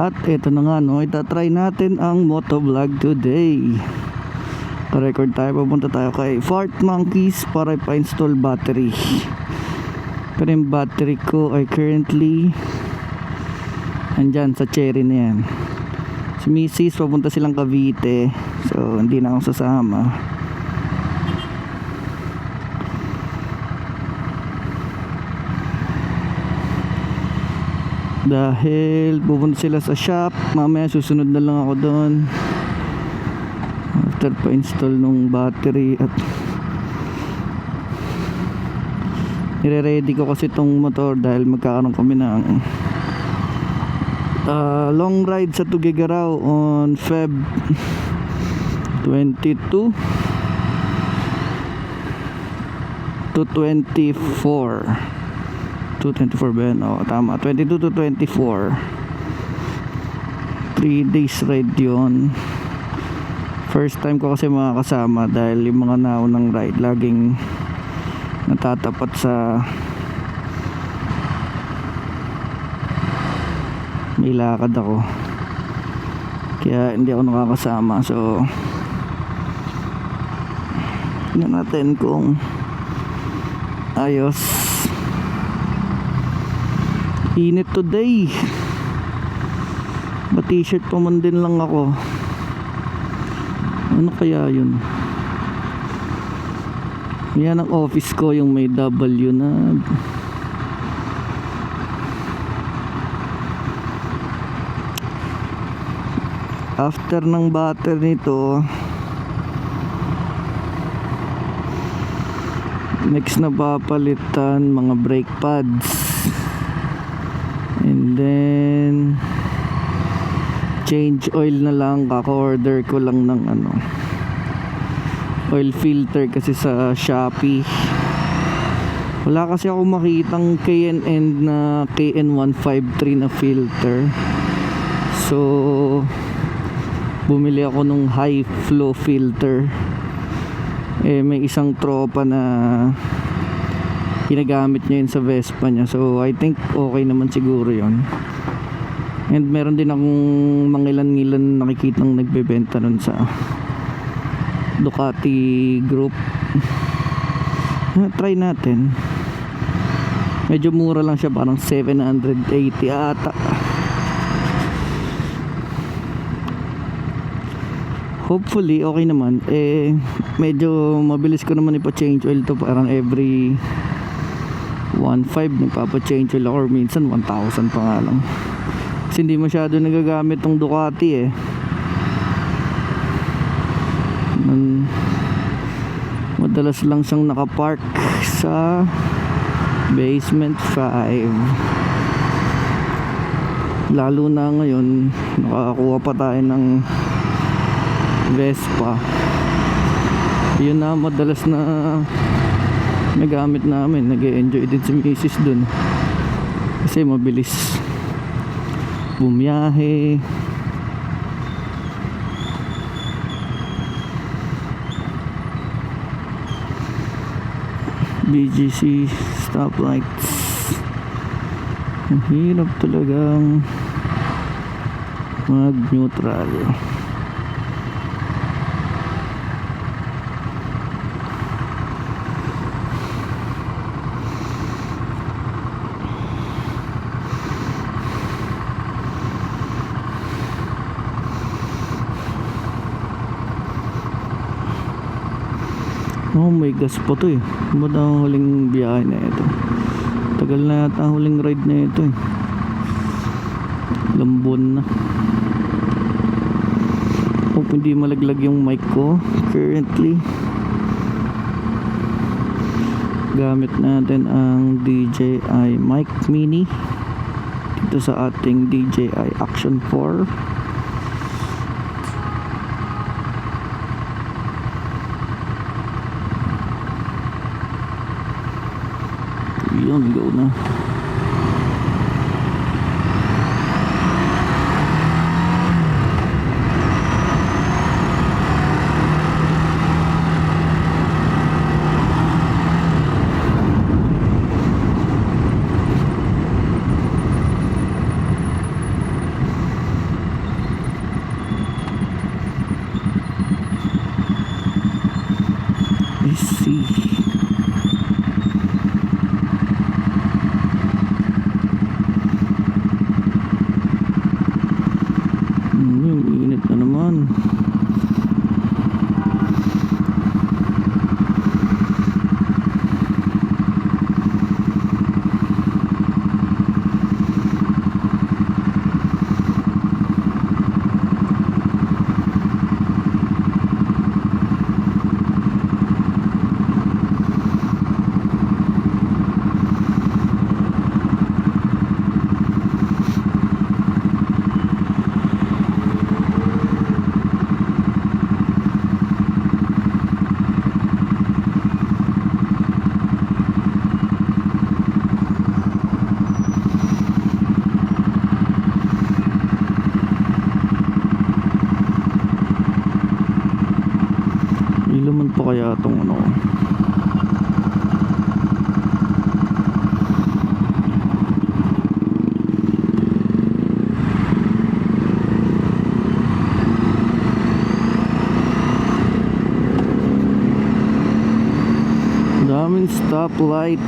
At ito na nga, no, itatry natin ang motovlog today. Record tayo, papunta tayo kay Fart Monkeys para ipa-install battery. Pero yung battery ko ay currently andyan sa Cherry na yan. Si Mrs. papunta silang Cavite, so hindi na ako sasama. Dahil pupunta sila sa shop, mamaya susunod na lang ako doon after pa-install nung battery. At nire-ready ko kasi tong motor dahil magkakaroon kami ng long ride sa Tuguegarao on Feb 22 to 24. 224 ba yan? Oo, tama, 22 to 24. 3 days ride yun. First time ko kasi makakasama dahil yung mga naunang ride laging natatapat sa may lakad ako, kaya hindi ako nakakasama. So tingnan natin kung ayos. Init today. Ba t-shirt pa man din lang ako. Ano kaya yun? Yan ang office ko, yung may W na. After ng battery nito, next na papalitan mga brake pads. And then change oil na lang. Kaka-order ko lang ng oil filter kasi sa Shopee. Wala kasi ako makitang K&N na KN153 na filter. So bumili ako nung high flow filter. May isang tropa na ginagamit niya yun sa Vespa niya, so I think okay naman siguro yun. And meron din akong mangilan-ngilan nakikitang nagbebenta nun sa Ducati group. Try natin. Medyo mura lang siya, parang 780 ata. Hopefully okay naman. Medyo mabilis ko naman ipa-change oil to, parang every 1.5 nagpapa-change oil, or minsan 1,000 pa nga lang. Kasi hindi masyado nagagamit tong Ducati madalas lang siyang nakapark sa basement 5. Lalo na ngayon nakakuha pa tayo ng Vespa. Yun na madalas na nagamit namin. Nag-e-enjoy din si Mrs. dun kasi mabilis bumiyahe. BGC stoplights, ang hirap talagang mag-neutral. Oh, may gas pa to Ba't ang huling biyahe na ito? Tagal na yata ang huling ride na ito Lambon na. Hope hindi malaglag yung mic ko. Currently gamit natin ang DJI Mic Mini dito sa ating DJI Action 4. Yun, go na. I see. Yung init na naman. Ilaman pa kaya itong ano. Daming stoplight.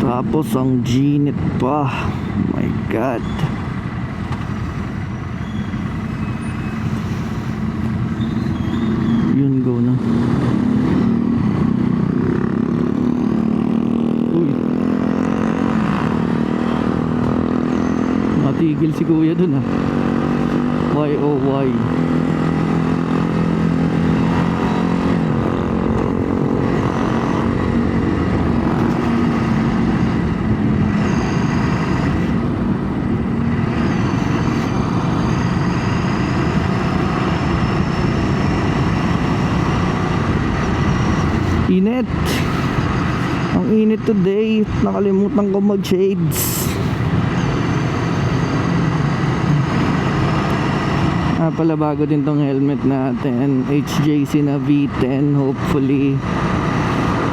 Tapos ang ginit pa. My God. Yun, go na. Uy. Matigil si kuya dun ah. Why oh why? Init. Ang init today. Nakalimutan ko mag shades. Pala bago din tong helmet natin, HJC na V10. Hopefully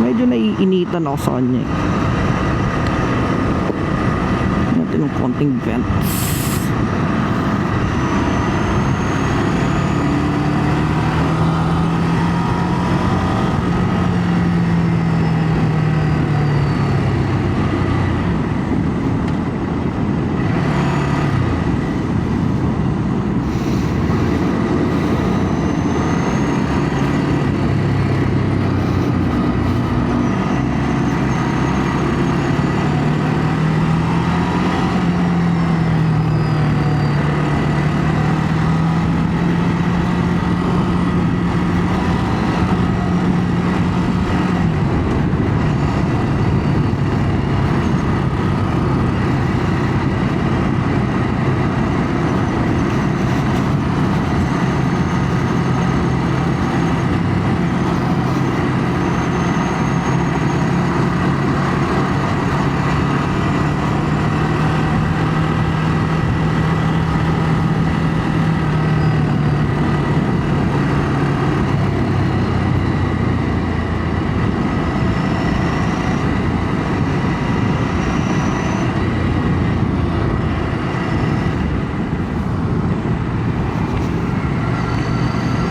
medyo naiinitan ako sa kanya. Natin ng konting vents.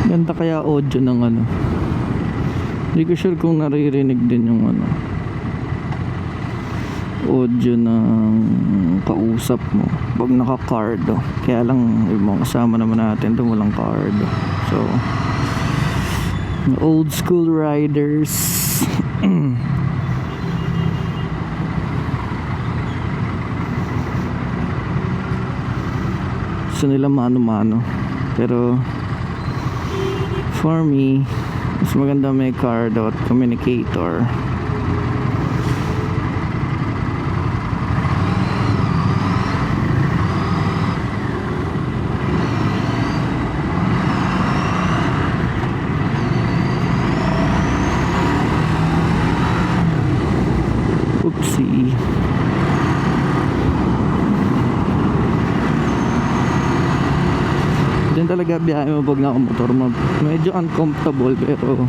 Ganda kaya audio ng ano. Hindi ko sure kung naririnig din yung ano, audio ng kausap mo pag naka-card. Kaya lang yung mga kasama naman natin doon walang card. So old school riders. Gusto nila mano-mano. Pero for me, mas maganda may card at communicator. Oopsie. Yan talaga biyahe mo pag nakamotor mo. Medyo uncomfortable pero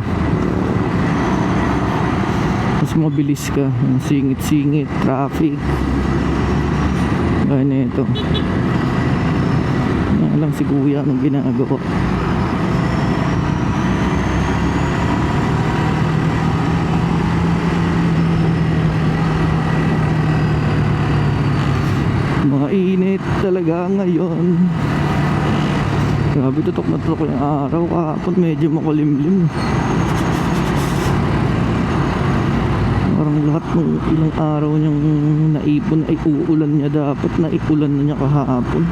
mas mabilis ka. Singit-singit, traffic. Gaya na ito. Alam si kuya anong ginagawa. Mainit talaga ngayon. Grabe, tutok na tutok yung araw. Kahapon medyo makulimlim. Parang lahat ng ilang araw niyang naipon ay uulan niya. Dapat naiulan na niya kahapon.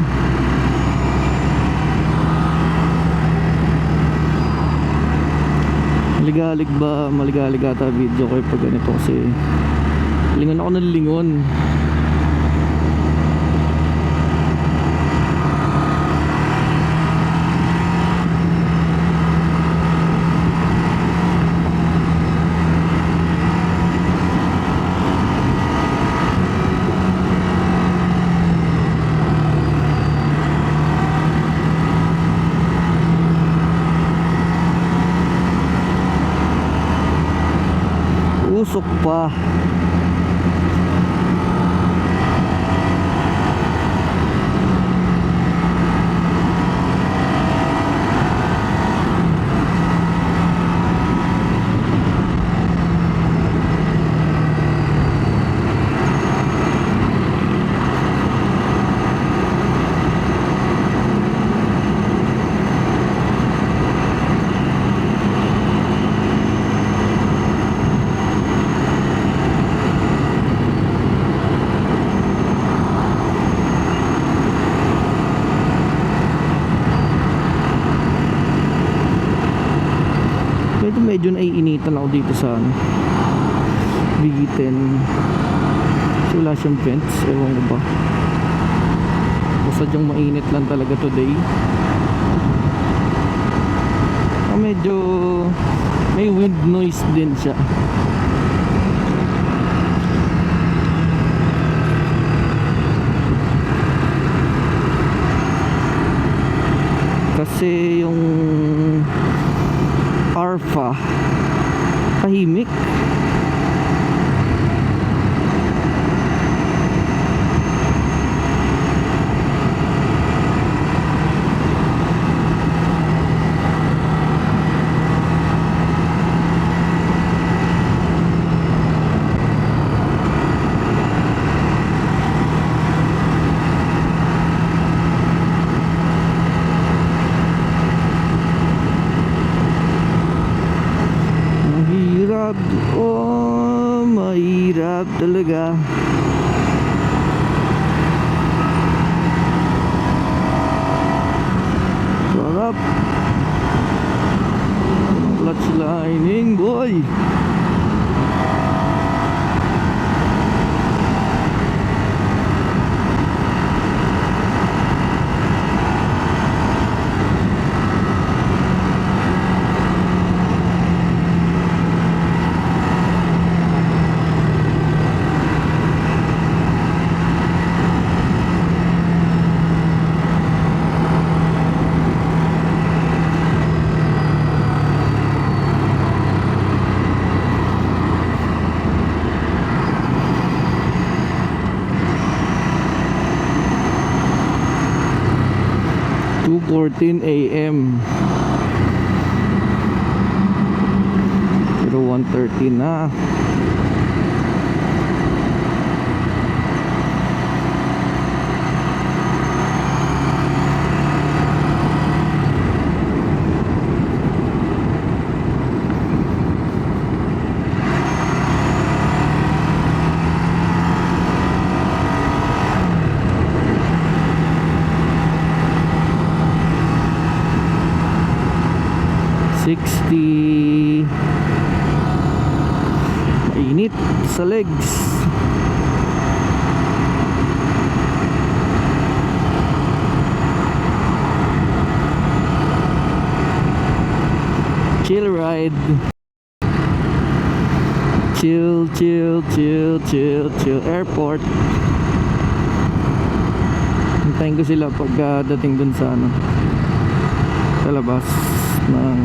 Maligalig ba? Maligalig ata video ko pag ganito kasi lingon ako ng lingon. Usok pa. Medyo naiinitan ako dito sa Bigitin. So wala siyang fence, ewan ko ba. Basta yung mainit lang talaga today. Medyo may wind noise din siya. Kasi yung Arfa tahimik. Oh, mahirap talaga. Sarap. Clutch lining, boy. .14 AM pero 1:30 na. Mainit sa legs. Chill ride. Chill, chill, chill, chill, chill. Airport. Hintayin ko sila pag dating dun sa sa labas ng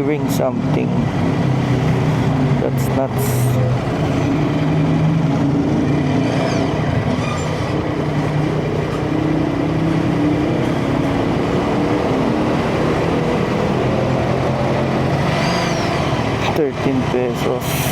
hearing something. That's nuts. ₱13.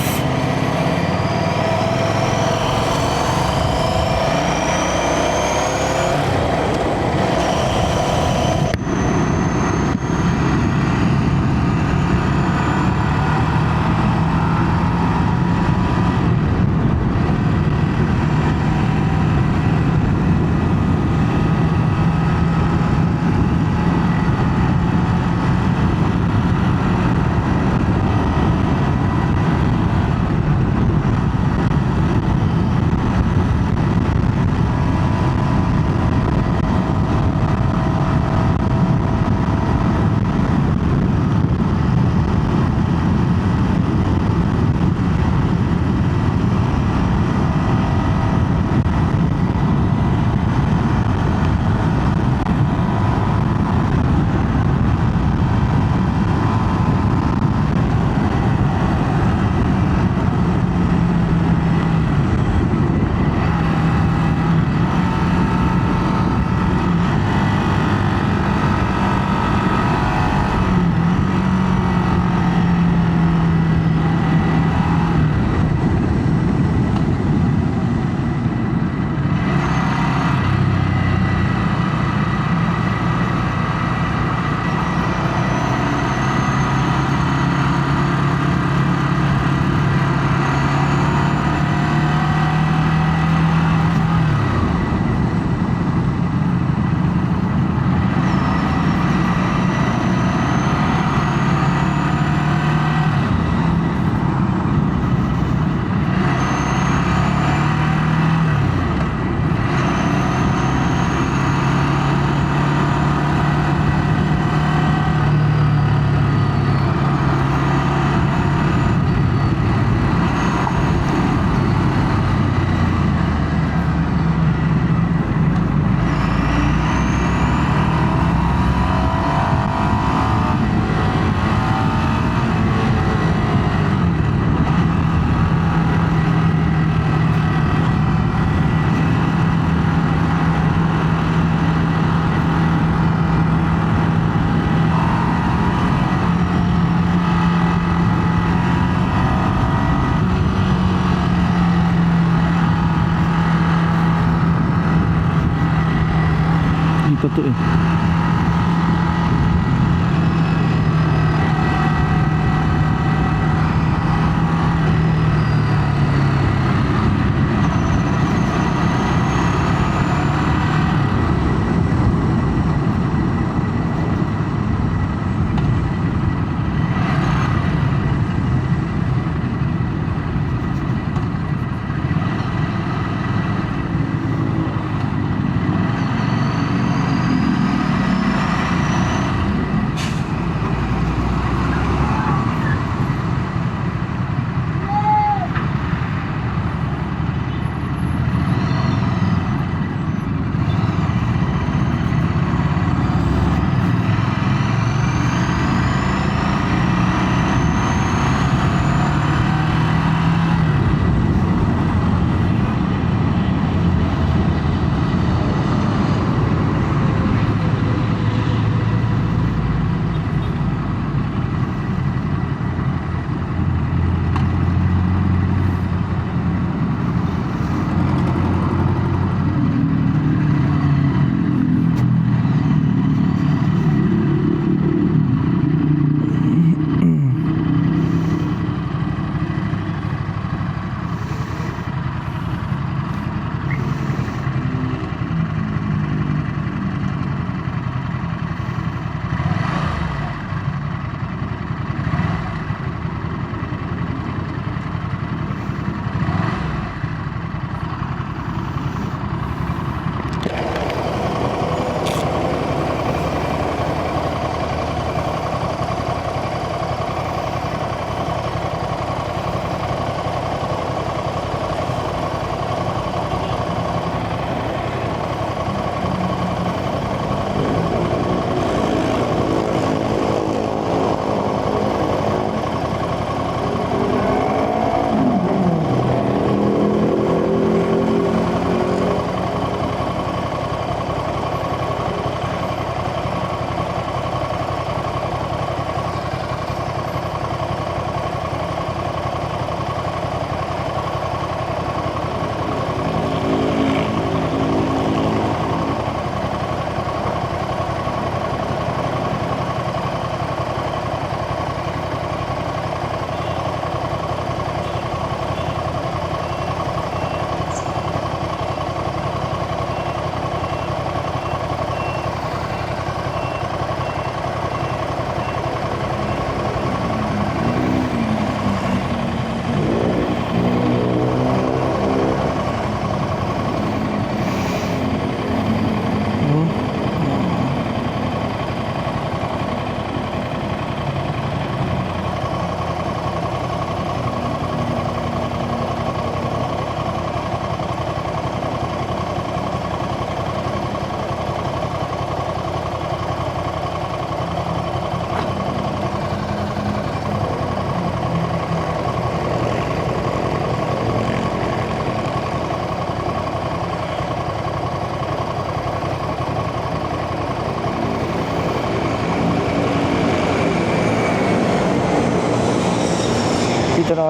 pa to eh.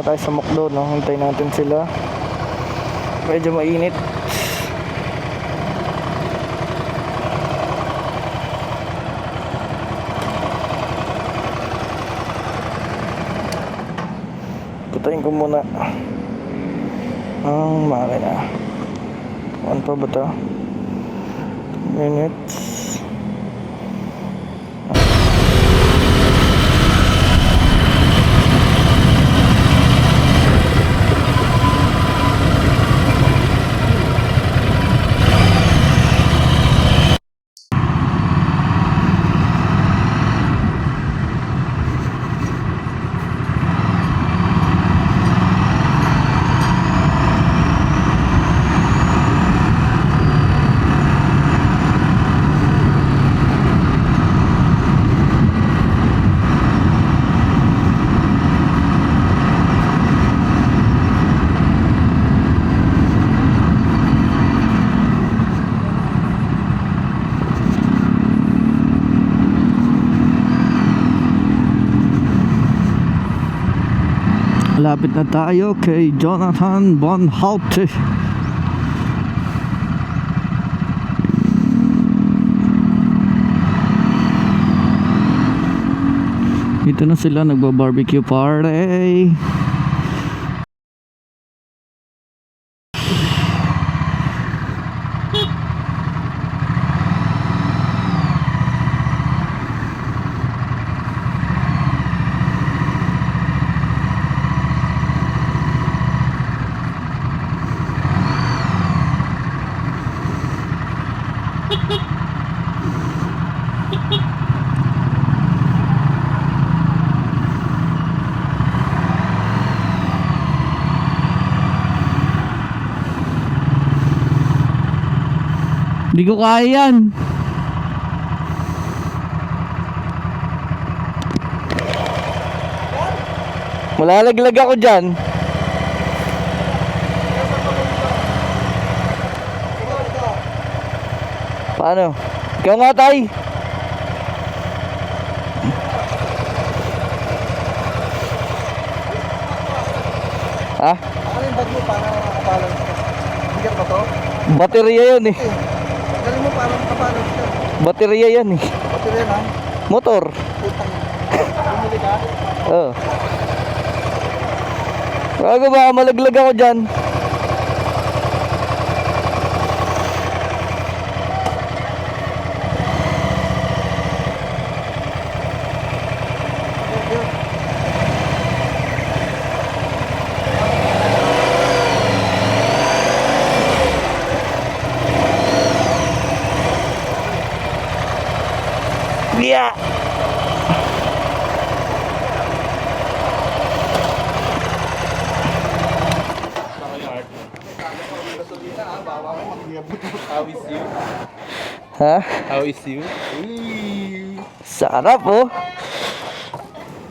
muna tayo sa McDo, no? Hintay natin sila. Medyo mainit. Putayin ko muna ang makina. Ano pa ba ito? 2 minutes. Lapit na tayo kay Jonathan Bonhoute. Dito na sila nagba-barbecue party. Hindi ko kaya yan. Malalaglag ako dyan. Paano? Ikaw nga, tay. Ha? Ano yung bag mo para makabalance ka? Bigat ba to? Baterya yan eh. Galing mo para makabalance ka. Baterya yan eh. Baterya na? Motor. Putang. Bumili ka? Oo. Bago baka malaglag ako dyan. Yeah. How is you? Ha? How is you? Sarap oh.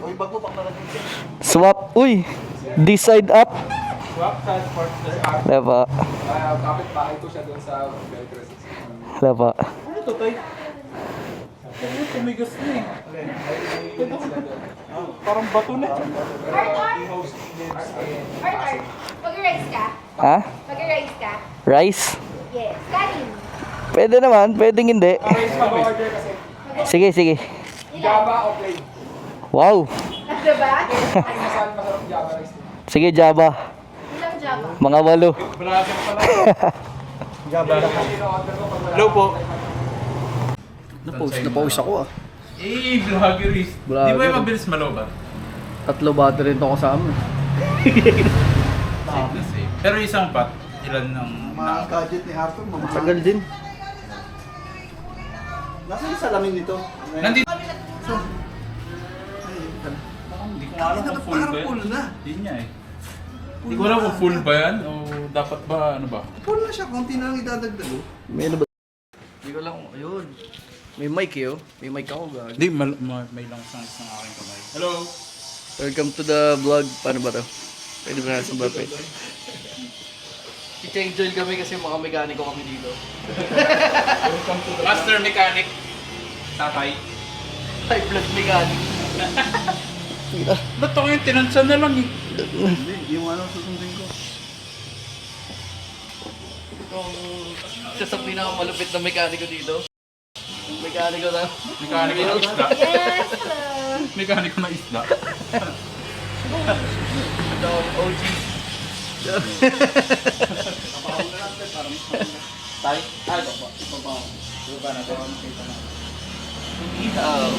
Uy, bag mo pang nalagyan siya. Swap. Uy. This side up. Swap transport sa app. Lapa. Kapit bahay ko siya doon sa Belgrade. Lapa. Ano to, Tay? Ano tumigas na eh? Parang bato na. Arthur, mag-rice ka? Ha? Mag-rice ka? Rice? Yes. Kanin. Pwede naman. Pwedeng hindi. Mag-order kasi. Sige, sige. Java o plain? Wow. Ano ba? Ay, masarap Java rice. Sige, Java. Ilang Java? Mga 8. Brasin pala. Java. Hello po. Napawis ako ah. Eh, vloggerist. Vlogger. Di ba yung mabilis malobat? 3 battery ito kasama. Safe na safe. Pero isang pot, ilan ng... Mga gadget ni Arthur, Tagal din. Nasaan yung salamin nito? Nandito. Hindi ko alam kung full ba Parang yan. full na. Hindi niya eh. Hindi ko alam kung full ba yan o dapat ba ano ba? Full na siya, konti na lang idadagdag oh. May ano ba? Hindi ko lang. Ayun. May mic eh oh. May mic ako gag. Hindi, may lang sa aking kamay. Hello! Welcome to the vlog. Paano ba to? Pwede ba na sa bapet? I-change oil kami kasi mga mekaniko kami dito. Master Mechanic. Tatay. High blood mechanic. Ba't ako yung tinansan na lang eh? Hindi, yung ano susundin ko. Siya sa pinakamalupit na mekaniko dito. Mekaniko na. Mekaniko ng isda. Yes! Hello! Mekaniko ng isda. Ito, OG. Tayo? Ay, baba. Baba natin. Ihaw.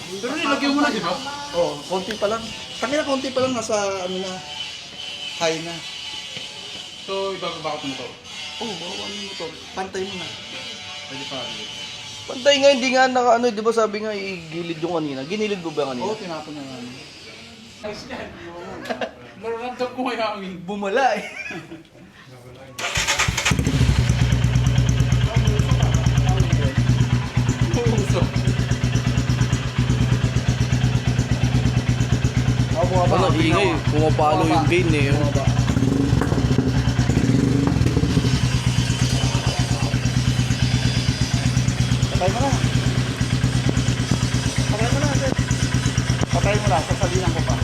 Pero nilagyan mo na, di ba? Oh, konti pa lang. Kanina konti pa lang nasa ano na. High na. So, ibababa ko ito. Oh, bawa mo mo to. Pantay mo na. Pwede pa. Pantay nga, hindi nga naka ano, di ba sabi nga igilid yung kanina. Ginilid mo ba kanina? Oo, tinapon na nga. Ayos yan. Nararamdam ko kaya ang Bumala eh. puso. Ano, ingay. Pumapalo yung gain eh. Patay mo na. Patay mo na, sir. Patay mo na, sasalinan ko pa.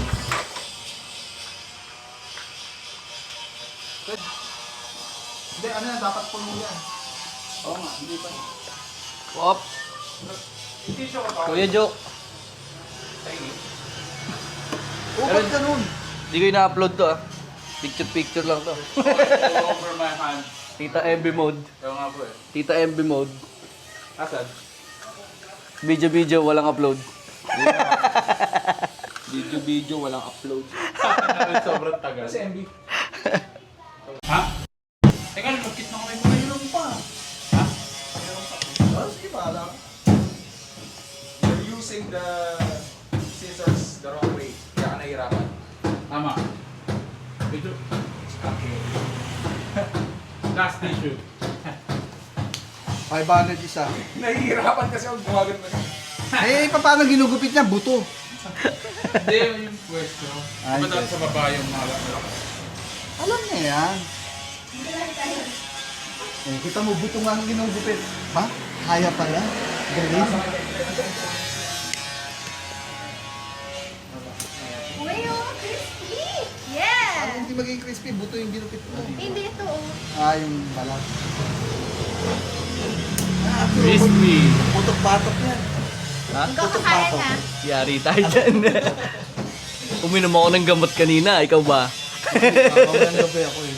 Hindi, ano yan, dapat puno yan. Oo nga, hindi pa. Op. Kuya Joe. Oo, ba't ganun? Hindi ko ina-upload to ah. Picture lang to. Over my hand. Tita MB mode. Kaya nga po eh. Tita MB mode. Asan? Video walang upload. Video, walang upload. Sobrang tagal. Kasi MB. Ha? Teka, lumukit na kami. Mayroon pa. Ha? Oh, sige, bahala ka. You're using the scissors the wrong way. Kaya ka nahihirapan. Tama. Ito. Okay. Last tissue. 500 isa. Nahihirapan kasi ako gumagat na. Eh, paano ginugupit niya? Buto. Hindi, yung pwesto. Ay, Diba dahil sa baba yung mga Alam niya yan. Eh, kita mo, buto nga ang ginugupit. Ha? Kaya pala. Galing. Uy, oh, crispy! Ano Yeah! hindi magiging crispy? Buto yung ginupit mo. Hindi ito, oh. Ah, yung balat. Ah, crispy. Putok-batok yan. Ha? Ikaw kakain na. Yari tayo dyan. Uminom ako ng gamot kanina. Ikaw ba? Mamayang gabi ako eh.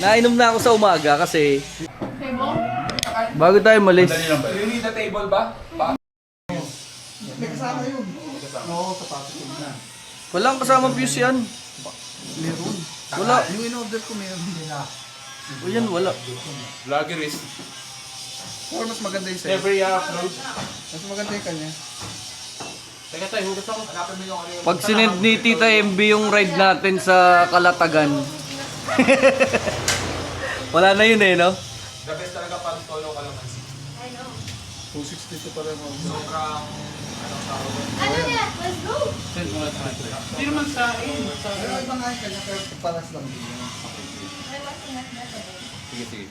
Nainom na ako sa umaga kasi bago tayo malis. Dali lang ba? You need a table ba? May kasama yun. Oo, sapatos yun na. Walang kasama fuse yan. Meron. Wala. Yung in-order ko meron din na. O yan, wala. Vloggerist. Or mas maganda yung sa'yo. Never i-upload. Mas maganda yung kanya. Teka tayo, hugas ako. Pag sinend ni Tita MB yung ride natin sa Kalatagan. Wala na yun eh, no? The best talaga pag solo ka lang kasi. I know. 262 pa rin ako. Sobrang, anong tawag doon? Ano na? Let's go! Send mo na sa akin. Hindi naman sa akin. Pero iba nga yung kanya, pero paras lang din yun. May masingat na to. Sige, sige.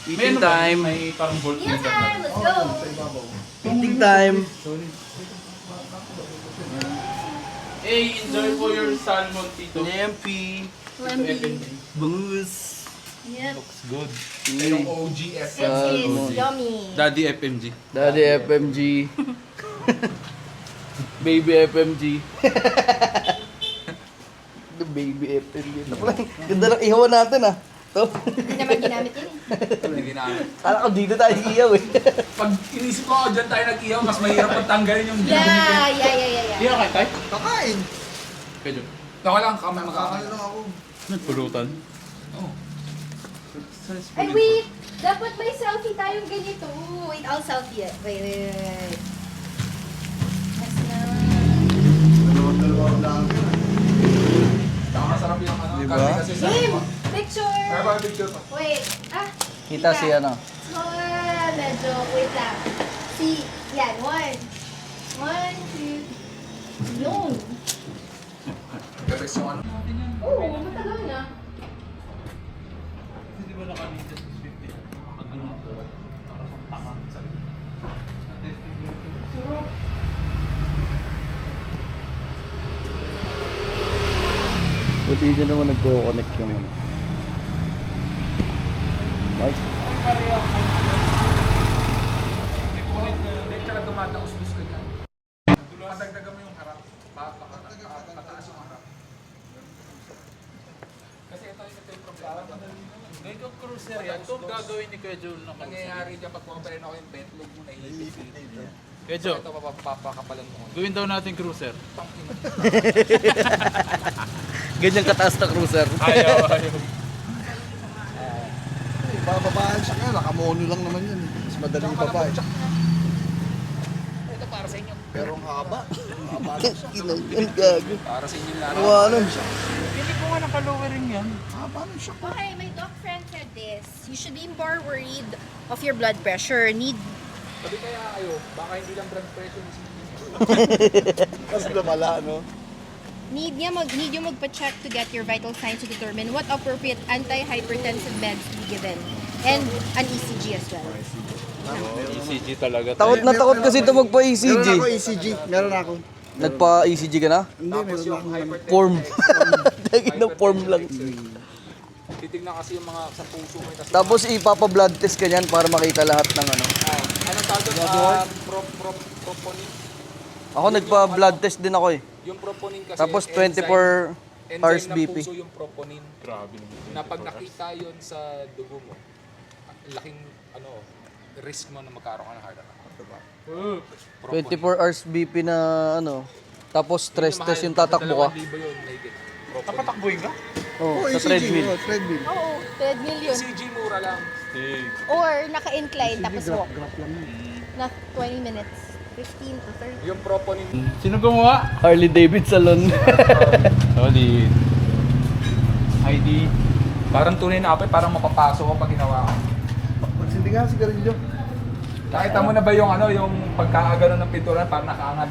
Eating time. May parang bolt Meal time! Let's go! Sa ibabaw. Eating time. Sorry. Hey, enjoy po your salmon, Tito. Lempi. Lempi. Bangus. Yep. Good. Yung OGS. It is yummy. Daddy FMG. Daddy FMG. Baby FMG. The baby FMG. Ganda ng ihawan natin ah. To. Hindi naman ginamit yun. Hindi ginamit. Kala ko dito tayo iiyaw eh. Pag inisip ko dyan tayo nag-iyaw, mas mahirap pagtanggalin yung Yeah. Hindi na kayo tayo? Kakain! Kayo. Ako lang, kamay Kakain makakain. lang ako. Nagpulutan. Oh. Ay, wait! Dapat may selfie tayong ganito. Wait, I'll selfie it. Wait. That's na. Dalawang lang. Saka masarap yung ano. Diba? Kasi kasi sa... Game! Picture! Kaya ba picture pa? Wait. Ah. Kita si ano. Medyo, wait lang. See, yan. One, two. Yun. The best yung ano. Oo, matagal na. Hindi ba nakalita sa 50? Pag ano, parang tanga sa Sarap. Buti dito naman nagko-connect yung ano. Right? Hindi ka na dumadaos-dos ka dyan. Padagdagan mo yung harap. Pataas yung harap. Kasi ito yung problema. Ganito cruiser yan. Ito gagawin ni Kuya Joel na cruiser. Nangyayari dyan pag pumaparin ako yung betlog mo, nahihipit dito. Kuya Joel, Ito papapakapalan mo. gawin daw natin cruiser. Ganyan kataas na cruiser. Ayaw. Bababaan siya nga, nakamono lang naman yan. Mas madali baba eh. Ito para sa inyo. Pero ang haba. Haba lang siya. Kinagyan gago. Para sa inyo lahat. Iwanan. Hindi ko nga nakalowering yan. Haba lang siya. Okay, my doc friend said this. You should be more worried of your blood pressure. Sabi kaya kayo, baka hindi lang blood pressure ni Cindy. Mas lumala, no? Need you magpa-check to get your vital signs to determine what appropriate anti-hypertensive meds to be given. And an ECG as well. ECG talaga. Takot na takot kasi ito Meron magpa-ECG. ako ECG. Meron ako. Nagpa-ECG ka na? Hindi, Tapos meron yung ako. hypertension. Form. Dahil na form lang. Titignan kasi yung mga sa puso mo. Kasi Tapos ipapa-blood test ka niyan para makita lahat ng ano. anong tawag doon? Proponin. Ako nagpa-blood test din ako eh. Yung proponin kasi Tapos enzyme 24 hours ng BP. puso yung proponin. Grabe naman. Na pag nakita yun sa dugo mo, laking risk mo na magkaroon ka ng heart attack. Diba? Proponin. 24 hours BP na ano. Tapos stress test yung tatakbo ka. 2,000 yun, mahigit. Proponin. Patakbuhin ka? Oh, Oh, sa ECG. treadmill. Oh, treadmill. Oo, treadmill yun. ECG mura lang. Or naka-incline tapos walk. Graph lang yun. Na 20 minutes. 15 to 30. Yung proponin, Sino gumawa? Harley Davidson. Solid. ID. Parang tunay na apoy, parang mapapasok ko pag ginawa ko. Magsindi nga sigarilyo. Nakita mo na ba yung yung pagkaagano ng pinturan parang nakaangat?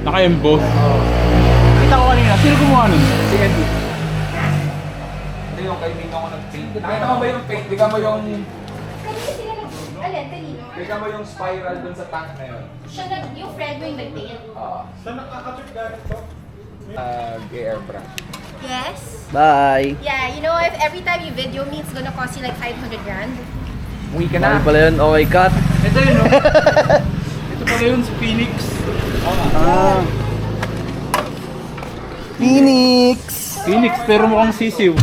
Naka-emboss. Kita ko kanina. Sino gumawa nun? Si Edu. Hindi yung kay Mino ko nag-paint. Nakita mo ba yung paint? Di ka mo yung Kanina sila kanino? di ka mo yung spiral dun sa tank na yun. Yung friend mo yung nag-paint. Saan nakaka-trip galit to? Airbrush. Yes? Bye. Yeah, you know, if every time you video me, it's gonna cost you like 500 grand. Uwi ka Mahal na. pala yun. Okay, cut. Ito yun, no? Ito pala yun si Phoenix. Ah. Phoenix. Phoenix, pero mukhang sisiw.